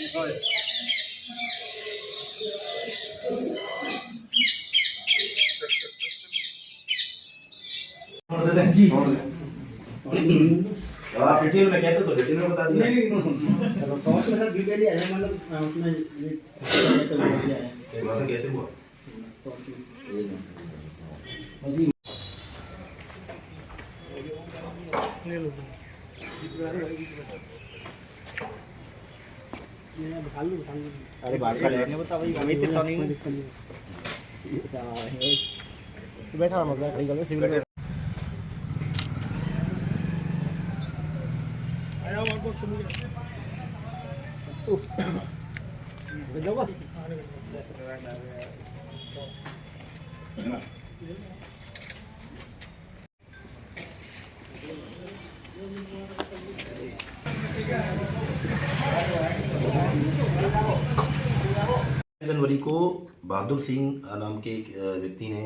छोड़ देते हैं जी, छोड़ दें। आप डिटेल में कहते तो डिटेल में बता दिया। नहीं तो सर डिटेल ही है, मतलब उसमें ऐसा कैसे हुआ? अरे बात कर लेंगे, बता भाई हमें इतना नहीं बैठा मतलब खड़ी कर सिविल में आया और को सुन जाओगा। जनवरी को बहादुर सिंह नाम के एक व्यक्ति ने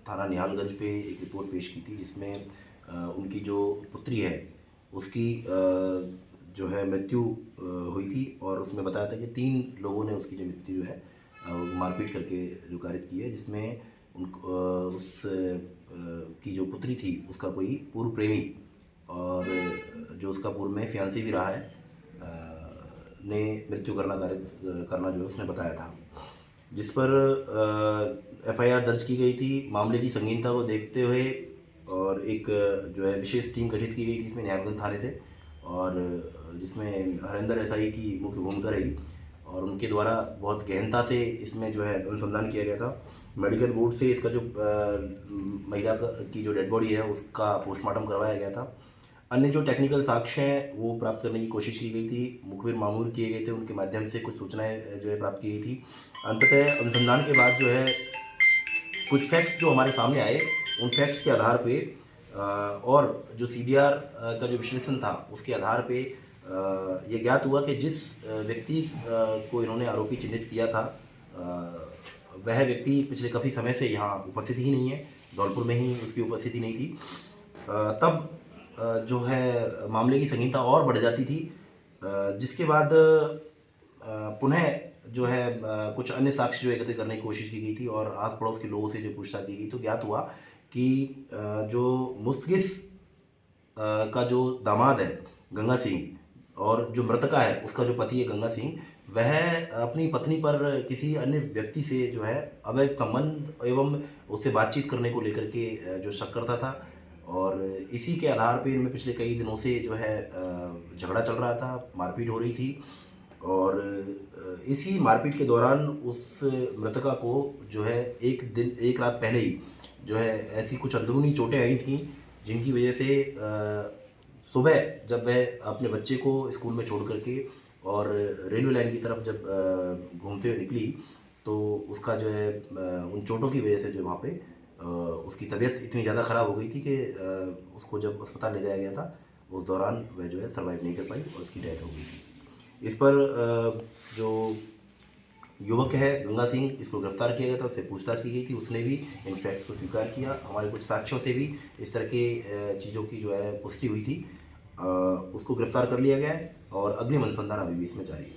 थाना निहालगंज पे एक रिपोर्ट पेश की थी, जिसमें उनकी जो पुत्री है उसकी जो है मृत्यु हुई थी, और उसमें बताया था कि 3 लोगों ने उसकी जो मृत्यु है मारपीट करके जो कारित की है, जिसमें उस की जो पुत्री थी उसका कोई पूर्व प्रेमी और जो उसका पूर्व में फियांसी भी रहा है ने मृत्यु करना जो है उसने बताया था, जिस पर एफआईआर दर्ज की गई थी। मामले की संगीनता को देखते हुए और एक जो है विशेष टीम गठित की गई थी इसमें निहालगंज थाने से, और जिसमें हरिंदर एसआई की मुख्य भूमिका रही, और उनके द्वारा बहुत गहनता से इसमें जो है अनुसंधान किया गया था। मेडिकल बोर्ड से इसका जो महिला की जो डेड बॉडी है उसका पोस्टमार्टम करवाया गया था। अन्य जो टेक्निकल साक्ष्य हैं वो प्राप्त करने की कोशिश की गई थी, मुखबिर मामूल किए गए थे, उनके माध्यम से कुछ सूचनाएं जो है प्राप्त की गई थी। अंततः अनुसंधान के बाद जो है कुछ फैक्ट्स जो हमारे सामने आए, उन फैक्ट्स के आधार पे और जो सीडीआर का जो विश्लेषण था उसके आधार पे ये ज्ञात हुआ कि जिस व्यक्ति को इन्होंने आरोपी चिन्हित किया था वह व्यक्ति पिछले काफ़ी समय से यहाँ उपस्थित ही नहीं है, धौलपुर में ही उसकी उपस्थिति नहीं थी। तब जो है मामले की संगीनता और बढ़ जाती थी, जिसके बाद पुनः जो है कुछ अन्य साक्ष्य जो एकत्रित करने की कोशिश की गई थी, और आस पड़ोस के लोगों से जो पूछताछ की गई तो ज्ञात हुआ कि जो मुस्तगिस का जो दामाद है गंगा सिंह और जो मृतका है उसका जो पति है गंगा सिंह, वह अपनी पत्नी पर किसी अन्य व्यक्ति से जो है अवैध संबंध एवं उससे बातचीत करने को लेकर के जो शक करता था, और इसी के आधार पे इनमें पिछले कई दिनों से जो है झगड़ा चल रहा था, मारपीट हो रही थी, और इसी मारपीट के दौरान उस मृतका को जो है एक रात पहले ही जो है ऐसी कुछ अंदरूनी चोटें आई थी, जिनकी वजह से सुबह जब वह अपने बच्चे को स्कूल में छोड़ करके और रेलवे लाइन की तरफ जब घूमते हुए निकली तो उसका जो है उन चोटों की वजह से जो वहाँ पे उसकी तबीयत इतनी ज़्यादा ख़राब हो गई थी कि उसको जब अस्पताल ले जाया गया था उस दौरान वह जो है सर्वाइव नहीं कर पाई और उसकी डेथ हो गई थी। इस पर जो युवक है गंगा सिंह, इसको गिरफ्तार किया गया था, उससे पूछताछ की गई थी, उसने भी इन फैक्ट्स को स्वीकार किया। हमारे कुछ साक्ष्यों से भी इस तरह के चीज़ों की जो है पुष्टि हुई थी। उसको गिरफ्तार कर लिया गया है और अग्रिम अनुसंधान अभी भी इसमें जारी है।